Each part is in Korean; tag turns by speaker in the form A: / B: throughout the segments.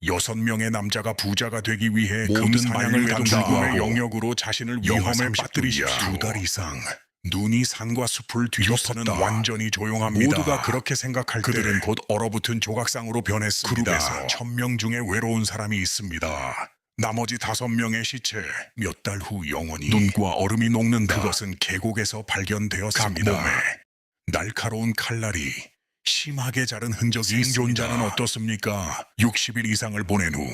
A: 6명의 남자가 부자가 되기 위해
B: 모든
A: 금사냥을
B: 만류에도
A: 죽음의
B: 불구하고
A: 영역으로 자신을
B: 영하
A: 위험에
B: 30도
A: 빠뜨리십시오.
B: 이하.
A: 2달 이상 눈이 산과 숲을 뒤덮었다.
B: 뉴스는
A: 완전히 조용합니다.
B: 모두가
A: 그렇게 생각할 때 그들은 곧 얼어붙은 조각상으로 변했습니다.
B: 그룹에서
A: 1000명 중에 외로운 사람이 있습니다. 나머지 5명의 시체 몇 달 후 영원히 눈과 얼음이 녹는다. 그것은 계곡에서 발견되었습니다. 각 몸에 날카로운 칼날이 심하게 자른 흔적이 생존자는 어떻습니까? 60일 이상을 보낸 후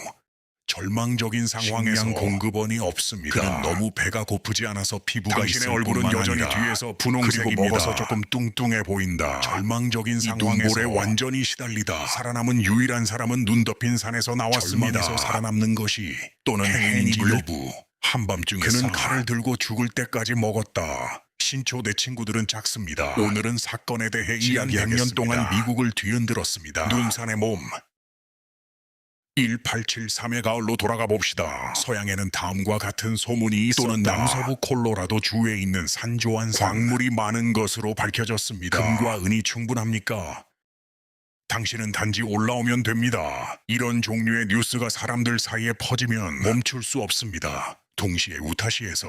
A: 절망적인 상황에서
B: 식량
A: 공급원이 없습니다. 그는 너무 배가 고프지 않아서 피부가
B: 당신의
A: 있을
B: 얼굴은
A: 뿐만
B: 여전히
A: 아니라
B: 뒤에서
A: 분홍색입니다.
B: 그리고 먹어서
A: 조금 뚱뚱해 보인다. 절망적인
B: 이
A: 상황에서
B: 눈물에
A: 완전히 시달리다 살아남은 유일한 사람은 눈 덮인 산에서 나왔습니다.
B: 절망에서
A: 살아남는 것이 또는
B: 행운인지
A: 행운인지
B: 여부.
A: 한밤중에 그는 칼을 들고 죽을 때까지 먹었다. 신초 내 친구들은 작습니다. 오늘은 사건에 대해 이야기하겠습니다. 100년 동안 미국을 뒤흔들었습니다. 눈산의 몸 1873의 가을로 돌아가 봅시다. 서양에는 다음과 같은 소문이 있었다. 또는 남서부 콜로라도 주에 있는 산조한 광물이 많은 것으로 밝혀졌습니다. 금과 은이 충분합니까? 당신은 단지 올라오면 됩니다. 이런 종류의 뉴스가 사람들 사이에 퍼지면 멈출 수 없습니다. 동시에 우타시에서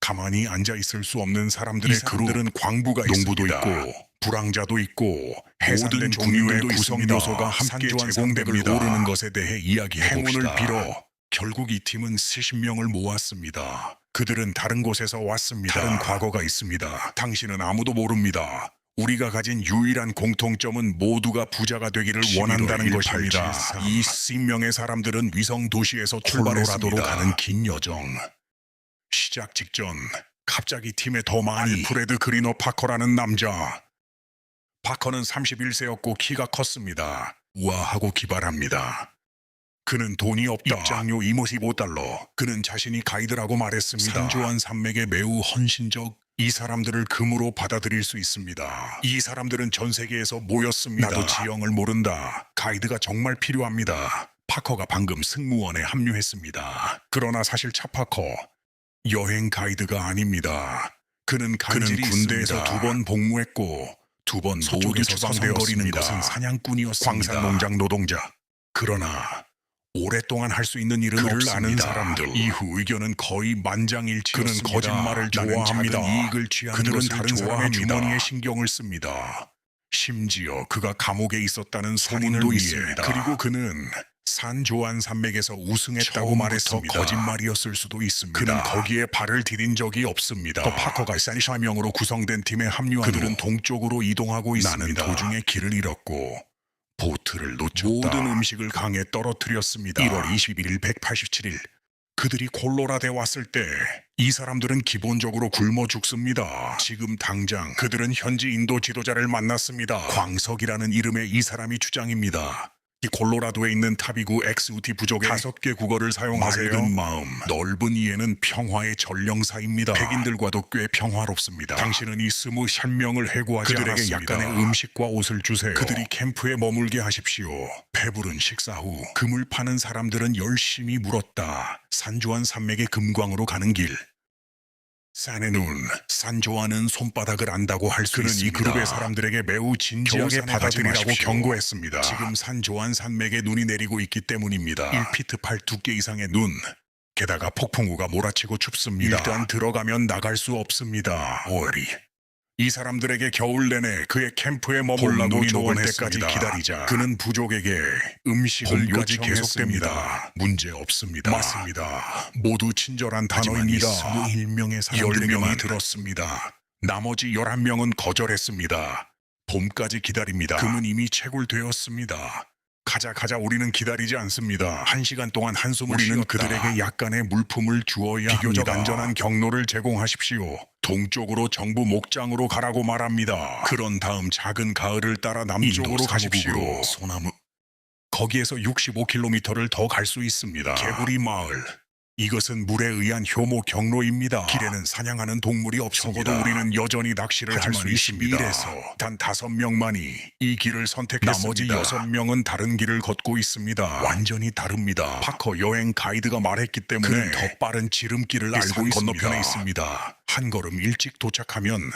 A: 가만히 앉아 있을 수 없는 사람들의 그룹들은 광부가 농부도 있고 불황자도 있고 모든 종류의 구성 요소가 함께 제공됩니다. 오르는 것에 대해 이야기해 봅시다. 행운을 빌어 결국 이 팀은 수십 명을 모았습니다. 그들은 다른 곳에서 왔습니다. 다른 과거가 있습니다. 당신은 아무도 모릅니다. 우리가 가진 유일한 공통점은 모두가 부자가 되기를 원한다는 것입니다. 이 10명의 사람들은 위성 도시에서 출발했습니다. 콜로라도로 가는 긴 여정. 시작 직전 갑자기 팀에 더 많이 알프레드 그리너 파커라는 남자. 파커는 31세였고 키가 컸습니다. 우아하고 기발합니다. 그는 돈이 없다. 입장료 25달러. 그는 자신이 가이드라고 말했습니다. 산조한 산맥에 매우 헌신적. 이 사람들을 금으로 받아들일 수 있습니다. 이 사람들은 전 세계에서 모였습니다. 나도 지형을 모른다. 가이드가 정말 필요합니다. 파커가 방금 승무원에 합류했습니다. 그러나 사실 차파커 여행 가이드가 아닙니다. 그는 군대에서 2번 복무했고 2번 모두 서성거리는 것은 사냥꾼이었습니다. 광산농장 노동자. 그러나 오랫동안 할 수 있는 일은 그를 없습니다. 아는 사람들 이후 의견은 거의 만장일치였습니다. 그는 거짓말을 좋아합니다. 이익을 취하는 그들은 다른 사람의 주머니에 신경을 씁니다. 심지어 그가 감옥에 있었다는 소문도 있습니다. 그리고 그는 산조한 산맥에서 우승했다고 말했습니다. 거짓말이었을 수도 있습니다. 그는 거기에 발을 디딘 적이 없습니다. 또 파커가 세니샤명으로 구성된 팀에 합류한 그들은 동쪽으로 이동하고 있습니다. 나는 도중에 길을 잃었고 보트를 놓쳤다. 모든 음식을 강에 떨어뜨렸습니다. 1월 21일 187일 그들이 콜로라도에 왔을 때 이 사람들은 기본적으로 굶어 죽습니다. 지금 당장 그들은 현지 인도 지도자를 만났습니다. 광석이라는 이름의 이 사람이 주장입니다. 이 콜로라도에 있는 타비구 XUT 부족의 5개 국어를 사용하세요. 맑은 마음, 넓은 이해는 평화의 전령사입니다. 백인들과도 꽤 평화롭습니다. 당신은 이 21명을 해고하지 그들에게 않았습니다. 약간의 음식과 옷을 주세요. 그들이 캠프에 머물게 하십시오. 배부른 식사 후 금을 파는 사람들은 열심히 물었다. 산조한 산맥의 금광으로 가는 길. 산의 눈, 산조아는 손바닥을 안다고 할 수 있습니다. 그는 이 그룹의 사람들에게 매우 진지하게 받아들이라고 경고했습니다. 지금 산조안 산맥에 눈이 내리고 있기 때문입니다. 1피트 8 두께 이상의 눈. 게다가 폭풍우가 몰아치고 춥습니다. 일단 들어가면 나갈 수 없습니다. 오리. 이 사람들에게 겨울 내내 그의 캠프에 머물라고 조언 때까지 기다리자. 그는 부족에게 음식을 요까지 계속됩니다. 문제 없습니다. 맞습니다. 모두 친절한 단어입니다. 21명의 사람들에게만 들었습니다. 나머지 11명은 거절했습니다. 봄까지 기다립니다. 금은 이미 채굴되었습니다. 가자 우리는 기다리지 않습니다. 1시간 동안 한숨을 우리는 쉬었다. 그들에게 약간의 물품을 주어야 비교적 합니다. 안전한 경로를 제공하십시오. 동쪽으로 정부 목장으로 가라고 말합니다. 그런 다음 작은 가을을 따라 남쪽으로 가십시오. 소나무. 거기에서 65km를 더 갈 수 있습니다. 개구리 마을. 이것은 물에 의한 효모 경로입니다. 길에는 사냥하는 동물이 없습니다. 적어도 우리는 여전히 낚시를 할 수 있습니다. 21에서 단 5명만이 이 길을 선택했습니다. 나머지 6명은 다른 길을 걷고 있습니다. 완전히 다릅니다. 파커 여행 가이드가 말했기 때문에 그는 더 빠른 지름길을 알고 있습니다. 건너편에 있습니다. 한 걸음 일찍 도착하면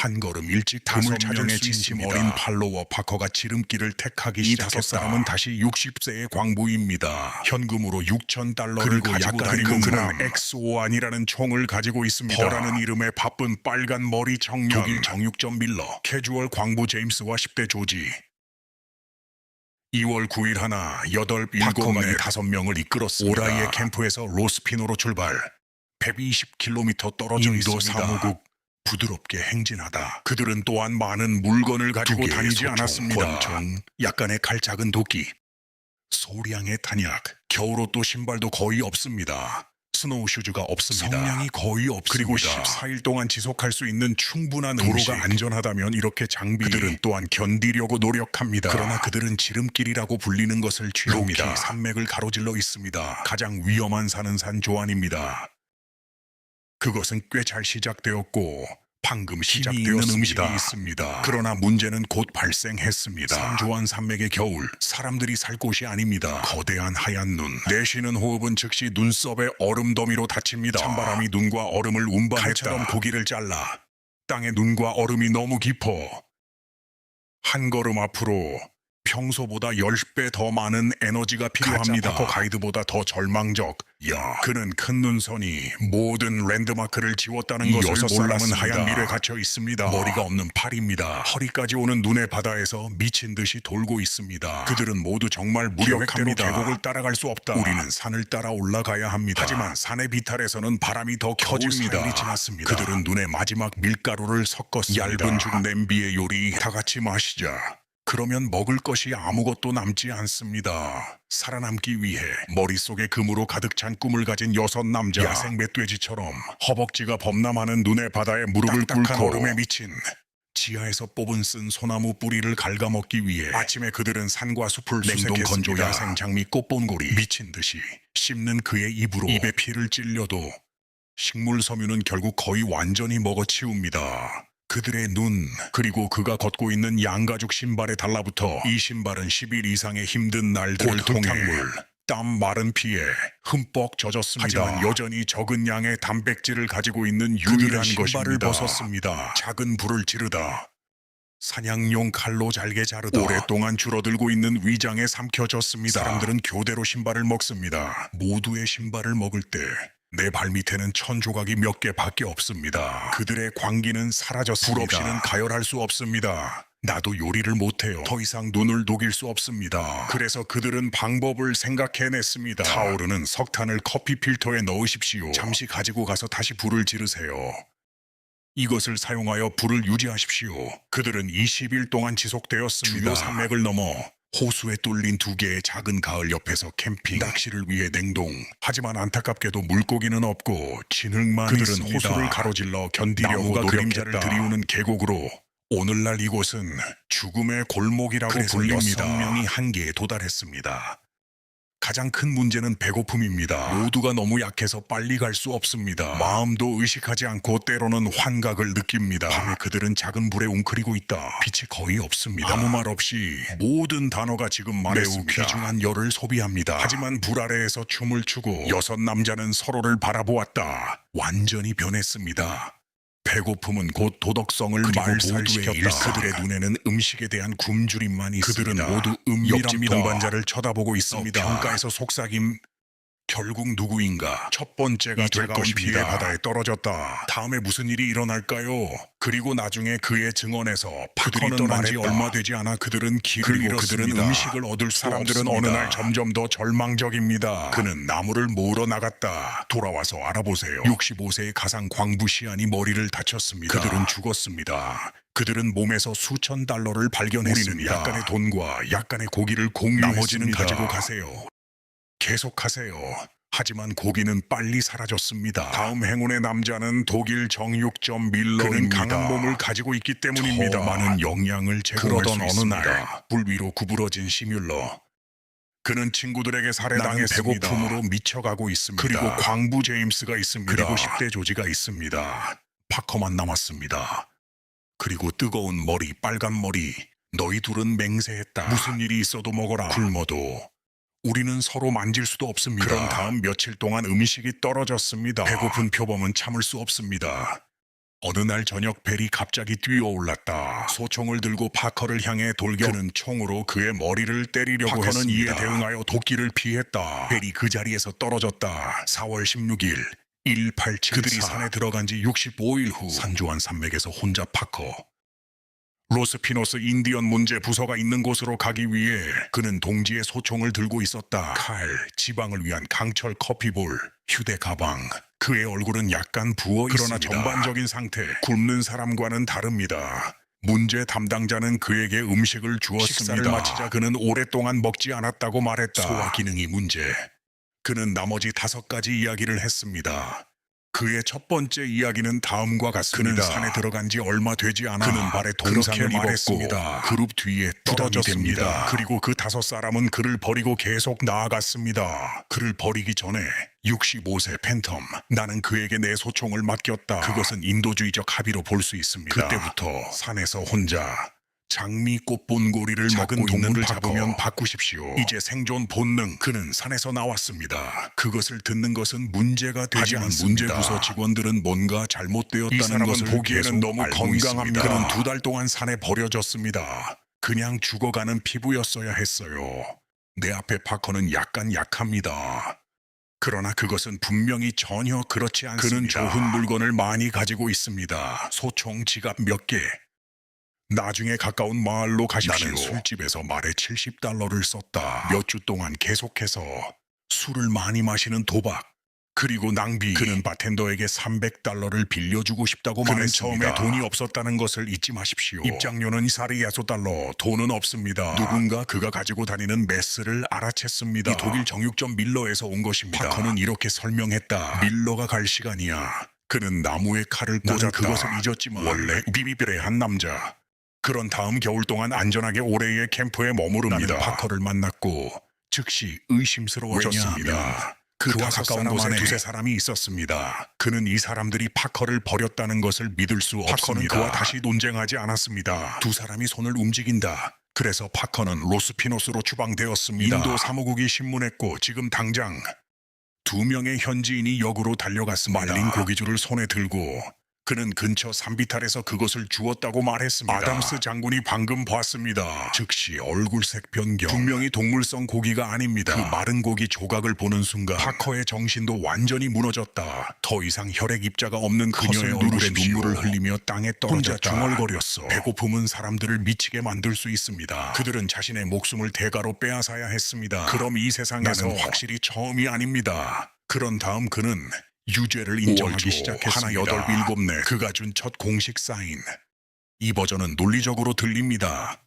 A: 한 걸음 일찍 다섯 명의 진심 어린 팔로워 파커가 지름길을 택하기 시작했다. 이 다섯 사람은 다시 60세의 광부입니다. 현금으로 $6,000를 가지고 다니고 그는 X51이라는 총을 가지고 있습니다. 버라는 이름의 바쁜 빨간 머리 청년, 독일 정육점 밀러, 캐주얼 광부 제임스와 10대 조지. 2월 9일 하나 8, 7명이 5명을 이끌었습니다. 오라이의 캠프에서 로스피노로 출발. 120km 떨어져 인도 있습니다. 사무국 부드럽게 행진하다. 그들은 또한 많은 물건을 가지고 다니지 않았습니다. 권총, 약간의 칼작은 도끼, 소량의 탄약, 겨울옷도 신발도 거의 없습니다. 스노우슈즈가 없습니다. 성량이 거의 없습니다. 그리고 14일 동안 지속할 수 있는 충분한 도로가 안전하다면 이렇게 장비. 그들은 또한 견디려고 노력합니다. 그러나 그들은 지름길이라고 불리는 것을 취합니다. 로키 산맥을 가로질러 있습니다. 가장 위험한 산은 산 조안입니다. 그것은 꽤 잘 시작되었고 방금 시작되었는 음식이 있습니다. 그러나 문제는 곧 발생했습니다. 산조안 산맥의 겨울, 사람들이 살 곳이 아닙니다. 거대한 하얀 눈, 내쉬는 호흡은 즉시 눈썹의 얼음 더미로 닫힙니다. 찬바람이 눈과 얼음을 운반했다. 칼처럼 고기를 잘라 땅에 눈과 얼음이 너무 깊어 한 걸음 앞으로 평소보다 10배 더 많은 에너지가 필요합니다. 파커 가이드보다 더 절망적. 그는 큰 눈선이 모든 랜드마크를 지웠다는 것을 몰랐습니다. 하얀 밀에 갇혀 있습니다. 머리가 없는 팔입니다. 허리까지 오는 눈의 바다에서 미친 듯이 돌고 있습니다. 그들은 모두 정말 무력합니다. 계곡을 따라갈 수 없다. 우리는 산을 따라 올라가야 합니다. 하지만 산의 비탈에서는 바람이 더 커집니다. 지났습니다. 그들은 눈에 마지막 밀가루를 섞었습니다. 얇은 죽 냄비의 요리 다 같이 마시자. 그러면 먹을 것이 아무것도 남지 않습니다. 살아남기 위해 머릿속에 금으로 가득 찬 꿈을 가진 6 남자. 야생 멧돼지처럼 허벅지가 범람하는 눈의 바다에 무릎을 꿇고 얼음에 미친 지하에서 뽑은 쓴 소나무 뿌리를 갉아먹기 위해 아침에 그들은 산과 숲을 냉동 건조 야생 장미 꽃본고리 미친 듯이 씹는 그의 입으로 입에 피를 찔려도 식물 섬유는 결국 거의 완전히 먹어치웁니다. 그들의 눈, 그리고 그가 걷고 있는 양가죽 신발에 달라붙어 이 신발은 10일 이상의 힘든 날들을 통해 땀 마른 피에 흠뻑 젖었습니다. 하지만 여전히 적은 양의 단백질을 가지고 있는 유일한 신발을 벗었습니다. 작은 불을 지르다. 사냥용 칼로 잘게 자르다. 오랫동안 줄어들고 있는 위장에 삼켜졌습니다. 사람들은 교대로 신발을 먹습니다. 모두의 신발을 먹을 때 내 발밑에는 천조각이 몇 개밖에 없습니다. 그들의 광기는 사라졌습니다. 불 없이는 가열할 수 없습니다. 나도 요리를 못해요. 더 이상 눈을 녹일 수 없습니다. 그래서 그들은 방법을 생각해냈습니다. 타오르는 석탄을 커피 필터에 넣으십시오. 잠시 가지고 가서 다시 불을 지르세요. 이것을 사용하여 불을 유지하십시오. 그들은 20일 동안 지속되었습니다. 주요 산맥을 넘어 호수에 뚫린 2개의 작은 가을 옆에서 캠핑, 낚시를 위해 냉동. 하지만 안타깝게도 물고기는 없고 진흙만 그들은 있습니다. 호수를 가로질러 견디려고 그림자를 들이우는 계곡으로 오늘날 이곳은 죽음의 골목이라고 불립니다. 6명이 한계에 도달했습니다. 가장 큰 문제는 배고픔입니다. 모두가 너무 약해서 빨리 갈 수 없습니다. 마음도 의식하지 않고 때로는 환각을 느낍니다. 밤에 그들은 작은 불에 웅크리고 있다. 빛이 거의 없습니다. 아무 말 없이 모든 단어가 지금 말했습니다. 매우 귀중한 열을 소비합니다. 하지만 불 아래에서 춤을 추고 6 남자는 서로를 바라보았다. 완전히 변했습니다. 배고픔은 곧 도덕성을 말살시켰다. 그들의 눈에는 음식에 대한 굶주림만 있습니다. 그들은 모두 옆집 동반자를 쳐다보고 있습니다. 평가에서 속삭임. 결국 누구인가 첫 번째가 될 것입니다. 바다에 떨어졌다. 다음에 무슨 일이 일어날까요? 그리고 나중에 그의 증언에서 그들이 떠난 지 얼마 되지 않아 그들은 길을 잃었습니다. 그들은 음식을 얻을 수 사람들은 없습니다. 어느 날 점점 더 절망적입니다. 그는 나무를 모으러 나갔다. 돌아와서 알아보세요. 65세의 가상 광부 시안이 머리를 다쳤습니다. 그들은 죽었습니다. 그들은 몸에서 수천 달러를 발견했습니다. 우리는 약간의 돈과 약간의 고기를 공유했습니다. 나머지는 가지고 가세요. 계속하세요. 하지만 고기는 빨리 사라졌습니다. 다음 행운의 남자는 독일 정육점 밀러입니다. 그는 강한 몸을 가지고 있기 때문입니다. 더 많은 영양을 제공할 수 있습니다. 어느 날 불 위로 구부러진 시뮬러. 그는 친구들에게 살해당했습니다. 배고픔으로 미쳐가고 있습니다. 그리고 광부 제임스가 있습니다. 그리고 10대 조지가 있습니다. 파커만 남았습니다. 그리고 뜨거운 머리, 빨간 머리. 너희 둘은 맹세했다. 무슨 일이 있어도 먹어라. 굶어도 우리는 서로 만질 수도 없습니다. 그런 다음 며칠 동안 음식이 떨어졌습니다. 배고픈 표범은 참을 수 없습니다. 어느 날 저녁 벨이 갑자기 뛰어올랐다. 소총을 들고 파커를 향해 돌격. 그는 총으로 그의 머리를 때리려고 파커는
B: 했습니다.
A: 이에 대응하여 도끼를 피했다. 벨이 그 자리에서 떨어졌다. 4월 16일 1874 그들이 산에 들어간 지 65일 후 산조한 산맥에서 혼자 파커 로스피노스 인디언 문제 부서가 있는 곳으로 가기 위해 그는 동지의 소총을 들고 있었다. 칼, 지방을 위한 강철 커피볼, 휴대 가방. 그의 얼굴은 약간 부어 있습니다. 그러나 전반적인 상태, 굶는 사람과는 다릅니다. 문제 담당자는 그에게 음식을 주었습니다. 식사를 마치자 그는 오랫동안 먹지 않았다고 말했다. 소화 기능이 문제. 그는 나머지 5가지 이야기를 했습니다. 그의 첫 번째 이야기는 다음과 같습니다. 그는 산에 들어간 지 얼마 되지 않아 그는 발에 동상을 입었고 그룹 뒤에 떨어졌습니다. 그리고 그 5사람은 그를 버리고 계속 나아갔습니다. 그를 버리기 전에 65세 팬텀, 나는 그에게 내 소총을 맡겼다. 그것은 인도주의적 합의로 볼 수 있습니다. 그때부터 산에서 혼자 장미꽃 본고리를 먹은 동물을 잡으면 바꾸십시오. 이제 생존 본능. 그는 산에서 나왔습니다. 그것을 듣는 것은 문제가 되지 않습니다. 문제부서 직원들은 뭔가 잘못되었다는 것을 보기에는 너무 건강합니다. 그는 2달 동안 산에 버려졌습니다. 그냥 죽어가는 피부였어야 했어요. 내 앞에 파커는 약간 약합니다. 그러나 그것은 분명히 전혀 그렇지 않습니다. 그는 좋은 물건을 많이 가지고 있습니다. 소총, 지갑 몇 개. 나중에 가까운 마을로 가십시오. 나는 술집에서 말에 $70를 썼다. 몇 주 동안 계속해서 술을 많이 마시는 도박, 그리고 낭비. 그는 바텐더에게 $300를 빌려주고 싶다고 말했습니다. 처음에 돈이 없었다는 것을 잊지 마십시오. 입장료는 $400, 돈은 없습니다. 누군가 그가 가지고 다니는 메스를 알아챘습니다. 이 독일 정육점 밀러에서 온 것입니다. 파커는 이렇게 설명했다. 밀러가 갈 시간이야. 그는 나무에 칼을 꽂았다. 그것을 잊었지만 원래 비비비레한 남자. 그런 다음 겨울 동안 안전하게 오레이의 캠프에 머무릅니다. 나는 파커를 만났고 즉시 의심스러워졌습니다. 그와 가까운 곳에 2-3사람이 있었습니다. 그는 이 사람들이 파커를 버렸다는 것을 믿을 수 없습니다. 파커는 그와 다시 논쟁하지 않았습니다. 2사람이 손을 움직인다. 그래서 파커는 로스피노스로 추방되었습니다. 인도 사무국이 신문했고 지금 당장 2명의 현지인이 역으로 달려갔습니다. 말린 고기줄을 손에 들고 그는 근처 산비탈에서 그것을 주었다고 말했습니다. 아담스 장군이 방금 봤습니다. 즉시 얼굴색 변경. 분명히 동물성 고기가 아닙니다. 그 마른 고기 조각을 보는 순간 파커의 정신도 완전히 무너졌다. 더 이상 혈액 입자가 없는 그녀의 얼굴에 눈물을 흘리며 땅에 떨어졌다. 혼자 중얼거렸어. 배고픔은 사람들을 미치게 만들 수 있습니다. 그들은 자신의 목숨을 대가로 빼앗아야 했습니다. 그럼 이 세상에서 확실히 처음이 아닙니다. 그런 다음 그는 유죄를 인정하기 시작했습니다. 1, 8, 7, 4 그가 준 첫 공식 사인. 이 버전은 논리적으로 들립니다.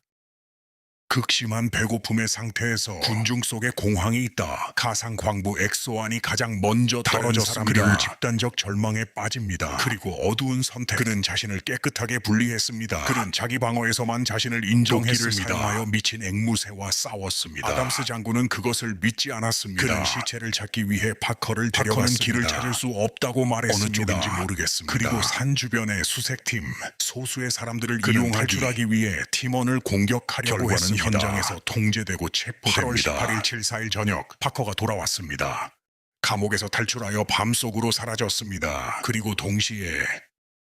A: 극심한 배고픔의 상태에서 군중 속에 공황이 있다. 가상 광부 엑소안이 가장 먼저 떨어졌습니다. 그리고 집단적 절망에 빠집니다. 그리고 어두운 선택. 그는 자신을 깨끗하게 분리했습니다. 그는 자기 방어에서만 자신을 인정했습니다. 도끼를 사용하여 미친 앵무새와 싸웠습니다. 아담스 장군은 그것을 믿지 않았습니다. 그는 시체를 찾기 위해 파커를 데려갔습니다. 길을 찾을 수 없다고 말했습니다. 어느 쪽인지 모르겠습니다. 그리고 산 주변의 수색팀, 소수의 사람들을 이용하기 탈출하기 위해 팀원을 공격하려고 했습니다. 현장에서 통제되고 체포됩니다. 8월 18일 7-4일 저녁 파커가 돌아왔습니다. 감옥에서 탈출하여 밤속으로 사라졌습니다. 그리고 동시에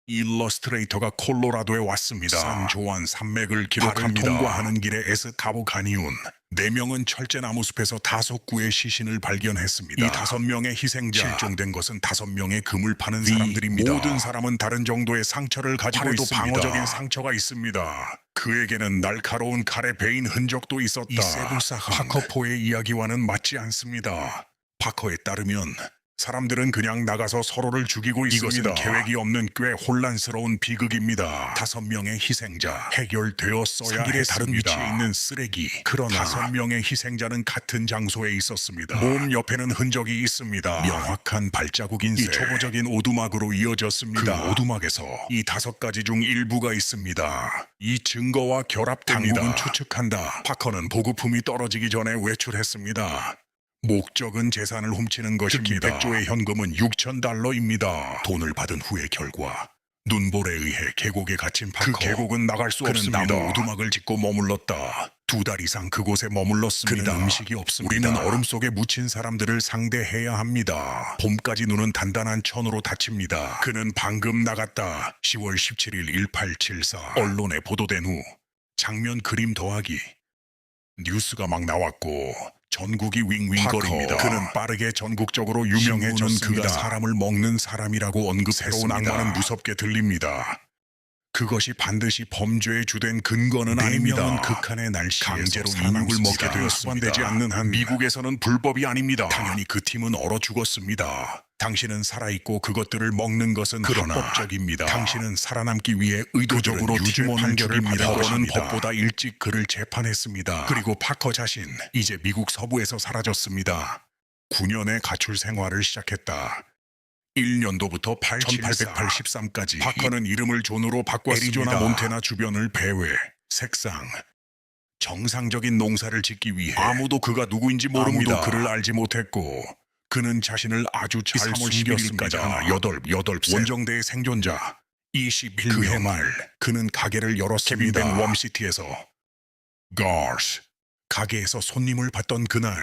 A: 일러스트레이터가 콜로라도에 왔습니다. 산 조안 산맥을 기록합니다. 통과하는 길에 에스카보 가니온. 4명은 철제나무 숲에서 5구의 시신을 발견했습니다. 이 5명의 희생자, 실종된 것은 5명의 금을 파는 사람들입니다. 모든 사람은 다른 정도의 상처를 가지고 있습니다. 방어적인 상처가 있습니다. 그에게는 날카로운 칼에 베인 흔적도 있었다. 이 세부사가 파커포의 이야기와는 맞지 않습니다. 파커에 따르면 사람들은 그냥 나가서 서로를 죽이고 있습니다. 이것은 계획이 없는 꽤 혼란스러운 비극입니다. 5명의 희생자, 해결되었어야 했습니다. 다른 위치에 있는 쓰레기. 그러나 5명의 희생자는 같은 장소에 있었습니다. 몸 옆에는 흔적이 있습니다. 명확한 발자국인쇄. 이 초보적인 오두막으로 이어졌습니다. 그 오두막에서 이 5가지 중 일부가 있습니다. 이 증거와 결합됩니다. 당국은 추측한다. 파커는 보급품이 떨어지기 전에 외출했습니다. 목적은 재산을 훔치는 것입니다. 특히 100조의 현금은 $6,000입니다. 돈을 받은 후의 결과 눈볼에 의해 계곡에 갇힌 파커. 그 계곡은 나갈 수 없습니다. 나무 오두막을 짓고 머물렀다. 2달 이상 그곳에 머물렀습니다. 그는 음식이 없습니다. 우리는 얼음 속에 묻힌 사람들을 상대해야 합니다. 봄까지 눈은 단단한 천으로 닫힙니다. 그는 방금 나갔다. 10월 17일 1874 언론에 보도된 후 장면 그림 더하기 뉴스가 막 나왔고 전국이 윙윙거립니다. 그는 빠르게 전국적으로 유명해졌습니다. 그가 사람을 먹는 사람이라고 언급했습니다. 새로운 악마는 무섭게 들립니다. 그것이 반드시 범죄의 주된 근거는 아닙니다. 극한의 날씨에서 강제로 이육을 먹게 되어 수반되지 않는 한 미국에서는 불법이 아닙니다. 당연히 그 팀은 얼어 죽었습니다. 당신은 살아있고 그것들을 먹는 것은 합법적입니다. 당신은 살아남기 위해 의도적으로 유죄 판결을 법원은 법보다 일찍 그를 재판했습니다. 그리고 파커 자신 이제 미국 서부에서 사라졌습니다. 9년의 가출 생활을 시작했다. 1년도부터 1883까지 파커는 이름을 존으로 바꿨습니다. 애리조나 몬태나 주변을 배회, 색상, 정상적인 농사를 짓기 위해 아무도 그가 누구인지 모릅니다. 아무도 그를 알지 못했고 그는 자신을 아주 잘 숨겼습니다. 8세 원정대의 생존자 21년 그해 말 그는 가게를 열었습니다. 케빈 웜시티에서 가스 가게에서 손님을 받던 그날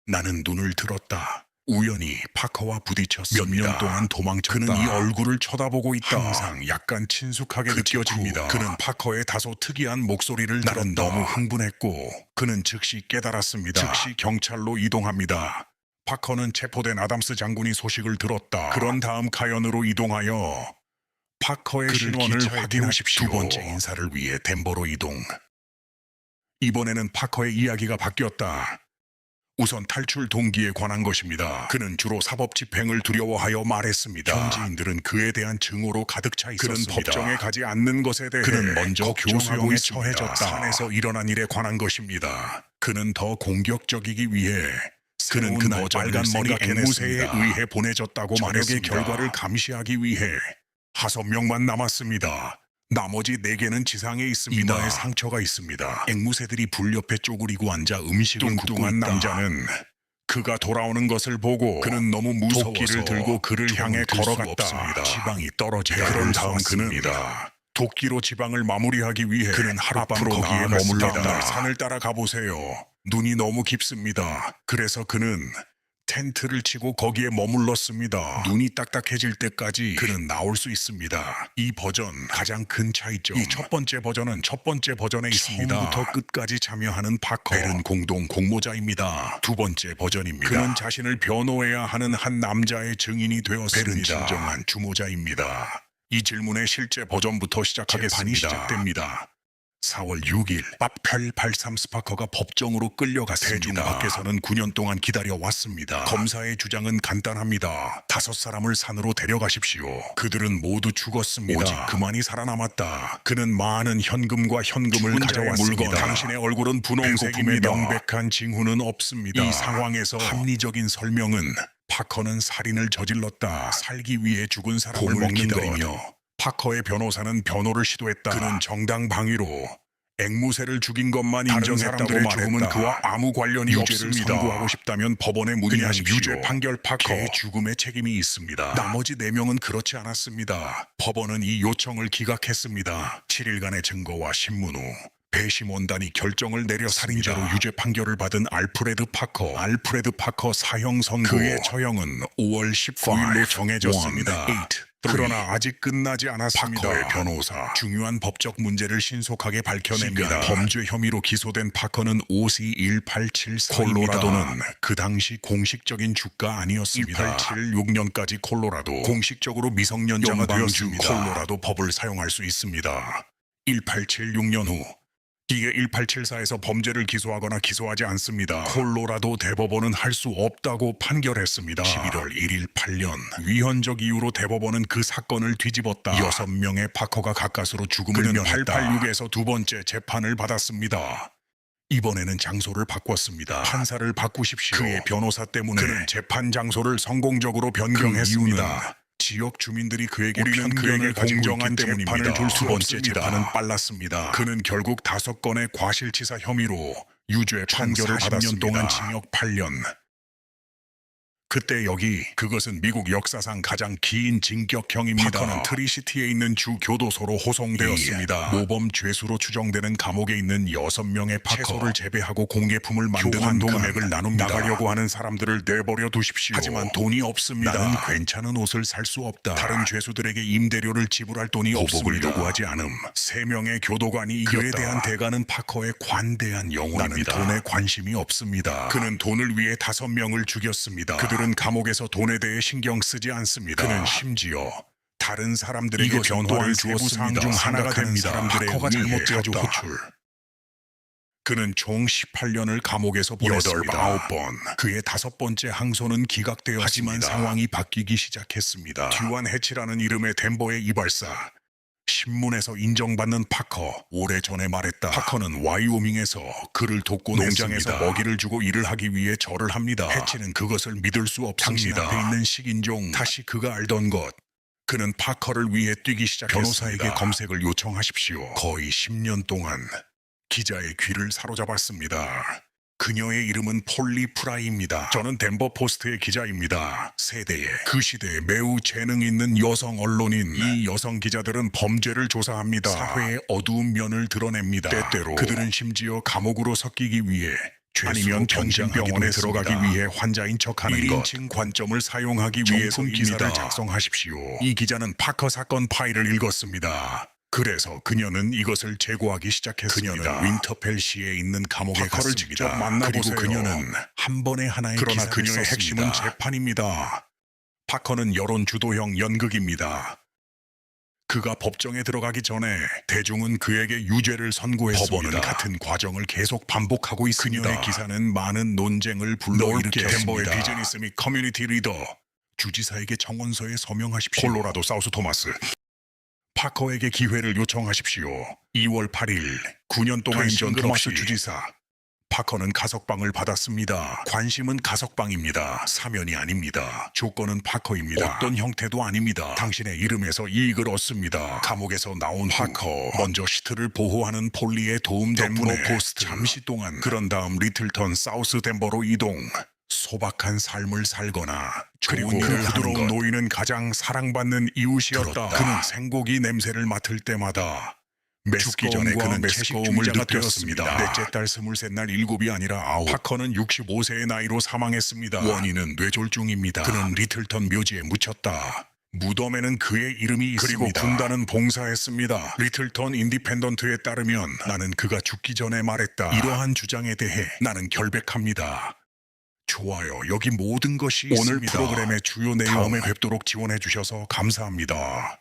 A: 나는 눈을 들었다. 우연히 파커와 부딪혔습니다. 몇 년 동안 도망쳤다. 그는 이 얼굴을 쳐다보고 있다. 항상 약간 친숙하게 느껴집니다. 그는 파커의 다소 특이한 목소리를 들었다. 너무 흥분했고 그는 즉시 깨달았습니다. 즉시 경찰로 이동합니다. 파커는 체포된 아담스 장군이 소식을 들었다. 그런 다음 카연으로 이동하여 파커의 신원을 확인하십시오. 2번째 인사를 위해 덴버로 이동. 이번에는 파커의 이야기가 바뀌었다. 우선 탈출 동기에 관한 것입니다. 그는 주로 사법 집행을 두려워하여 말했습니다. 현지인들은 그에 대한 증오로 가득 차 있었습니다. 그는 법정에 가지 않는 것에 대해 그는 먼저 교수형에 처해졌다. 산에서 일어난 일에 관한 것입니다. 그는 더 공격적이기 위해 그는 그날 빨간 머리 앵무새에 의해 보내졌다고 말했습니다. 결과를 감시하기 위해 5명만 남았습니다. 나머지 4개는 지상에 있습니다. 이마에 상처가 있습니다. 앵무새들이 불 옆에 쪼그리고 앉아 음식을 굽고 있다. 남자는 그가 돌아오는 것을 보고 그는 너무 무서워서 도끼를 들고 그를 향해 걸어갔다. 지방이 떨어지다. 그런 다음 그는 도끼로 지방을 마무리하기 위해 그는 하룻밤 거기에 머물렀다. 산을 따라 가보세요. 눈이 너무 깊습니다. 그래서 그는 텐트를 치고 거기에 머물렀습니다. 눈이 딱딱해질 때까지 그는 나올 수 있습니다. 이 버전 가장 큰 차이점. 이 첫 번째 버전은 첫 번째 버전에 있습니다. 처음부터 끝까지 참여하는 파커. 벨은 공동 공모자입니다. 2번째 버전입니다. 그는 자신을 변호해야 하는 한 남자의 증인이 되었습니다. 벨은 진정한 주모자입니다. 이 질문의 실제 버전부터 시작하겠습니다. 재판이 시작됩니다. 4월 6일 파펠 83 스파커가 법정으로 끌려갔습니다. 대중 밖에서는 9년 동안 기다려왔습니다. 검사의 주장은 간단합니다. 5사람을 산으로 데려가십시오. 그들은 모두 죽었습니다. 오직 그만이 살아남았다. 그는 많은 현금과 현금을 가져왔습니다. 당신의 얼굴은 분홍색입니다. 명백한 징후는 없습니다. 이 상황에서 합리적인 설명은 파커는 살인을 저질렀다. 살기 위해 죽은 사람을 먹는 거며 파커의 변호사는 변호를 시도했다. 그는 정당 방위로 앵무새를 죽인 것만 인정했다고 말했다. 그와 아무 관련이 없습니다. 선고하고 싶다면 법원에 문의하십시오. 유죄 판결 파커의 죽음에 책임이 있습니다. 나머지 4명은 그렇지 않았습니다. 법원은 이 요청을 기각했습니다. 7일간의 증거와 신문 후 배심원단이 결정을 내려 살인자로 유죄 판결을 받은 알프레드 파커 사형 선고. 그의 처형은 5월 19일로 정해졌습니다. 그러나 아직 끝나지 않았습니다. 파커의 변호사 중요한 법적 문제를 신속하게 밝혀냅니다. 범죄 혐의로 기소된 파커는 OC1874입니다. 콜로라도는 그 당시 공식적인 주가 아니었습니다. 1876년까지 콜로라도 공식적으로 미성년자가 되었습니다. 콜로라도 법을 사용할 수 있습니다. 1876년 후 이게 1874에서 범죄를 기소하거나 기소하지 않습니다. 콜로라도 대법원은 할 수 없다고 판결했습니다. 11월 1일 8년 위헌적 이유로 대법원은 그 사건을 뒤집었다. 6명의 파커가 가까스로 죽음을 면했다. 886에서 2번째 재판을 받았습니다. 이번에는 장소를 바꿨습니다. 판사를 바꾸십시오. 그의 변호사 때문에 그는 재판 장소를 성공적으로 변경했습니다. 지역 주민들이 그에게 공정한 재판을 줄 수 없습니다. 2번째 재판은 빨랐습니다. 그는 결국 5건의 과실치사 혐의로 유죄 판결을 40년 동안 징역 8년. 그때 그것은 미국 역사상 가장 긴 징격형입니다. 파커는 트리시티에 있는 주 교도소로 호송되었습니다. 모범 죄수로 추정되는 감옥에 있는 6명의 채소를 재배하고 공예품을 만드는 금액을 나눕니다. 나가려고 하는 사람들을 내버려 두십시오. 하지만 돈이 없습니다. 나는 괜찮은 옷을 살 수 없다. 다른 죄수들에게 임대료를 지불할 돈이 없습니다. 요구하지 않음. 3명의 교도관이 이겼다. 그에 대한 대가는 파커의 관대한 영혼입니다. 나는 돈에 관심이 없습니다. 그는 돈을 위해 5명을 죽였습니다. 그들은 감옥에서 돈에 대해 신경 쓰지 않습니다. 그는 심지어 다른 사람들에게 변화를 주었습니다. 중 하나가 됩니다. 사람들의 파커가 잘못되었다. 호출. 그는 총 18년을 감옥에서 보냈습니다. 9번. 그의 5번째 항소는 기각되었습니다. 하지만 상황이 바뀌기 시작했습니다. 듀안 해치라는 이름의 덴버의 이발사. 신문에서 인정받는 파커. 오래전에 말했다. 파커는 와이오밍에서 그를 돕고 농장에서 먹이를 주고 일을 하기 위해 절을 합니다. 해치는 그것을 믿을 수 없습니다. 당신 앞에 있는 식인종. 다시 그가 알던 것. 그는 파커를 위해 뛰기 시작했습니다. 변호사에게 검색을 요청하십시오. 거의 10년 동안 기자의 귀를 사로잡았습니다. 그녀의 이름은 폴리 프라이입니다. 저는 덴버 포스트의 기자입니다. 그 시대에 매우 재능 있는 여성 언론인. 이 여성 기자들은 범죄를 조사합니다. 사회의 어두운 면을 드러냅니다. 때때로 그들은 심지어 감옥으로 섞이기 위해 아니면 정신병원에 들어가기 위해 환자인 척하는 것. 1인칭 관점을 사용하기 위해서 기사를 작성하십시오. 이 기자는 파커 사건 파일을 읽었습니다. 그래서 그녀는 이것을 제고하기 시작했습니다. 그녀는 윈터펠시에 있는 감옥에 파커를 직접 만나보세요. 그리고 그녀는 한 번에 하나의 그러나 그녀의 썼습니다. 핵심은 재판입니다. 파커는 여론 주도형 연극입니다. 그가 법정에 들어가기 전에 대중은 그에게 유죄를 선고했습니다. 법원은 같은 과정을 계속 반복하고 있습니다. 그녀의 기사는 많은 논쟁을 불러일으켰습니다. 덴버의 비즈니스 및 커뮤니티 리더. 주지사에게 정원서에 서명하십시오. 콜로라도 사우스 토마스. 파커에게 기회를 요청하십시오. 2월 8일 9년 동안 전 토마스 주지사. 파커는 가석방을 받았습니다. 관심은 가석방입니다. 사면이 아닙니다. 조건은 파커입니다. 어떤 형태도 아닙니다. 당신의 이름에서 이익을 얻습니다. 감옥에서 나온 파커. 먼저 시트를 보호하는 폴리의 도움 덕분에 포스트. 잠시 동안. 그런 다음 리틀턴 사우스 덴버로 이동. 소박한 삶을 살거나 그리고 그 부드러운 노인은 가장 사랑받는 이웃이었다. 그는 생고기 냄새를 맡을 때마다 죽기 전에 그는 메스꺼움을 느꼈습니다. 넷째 딸 23날 7이 아니라 9. 파커는 65세의 나이로 사망했습니다. 원인은 뇌졸중입니다. 그는 리틀턴 묘지에 묻혔다. 무덤에는 그의 이름이 있습니다. 그리고 군단은 봉사했습니다. 리틀턴 인디펜던트에 따르면 나는 그가 죽기 전에 말했다. 이러한 주장에 대해 나는 결백합니다. 좋아요. 여기 모든 것이 오늘 있습니다. 프로그램의 주요 내용 다음에 뵙도록 지원해 주셔서 감사합니다.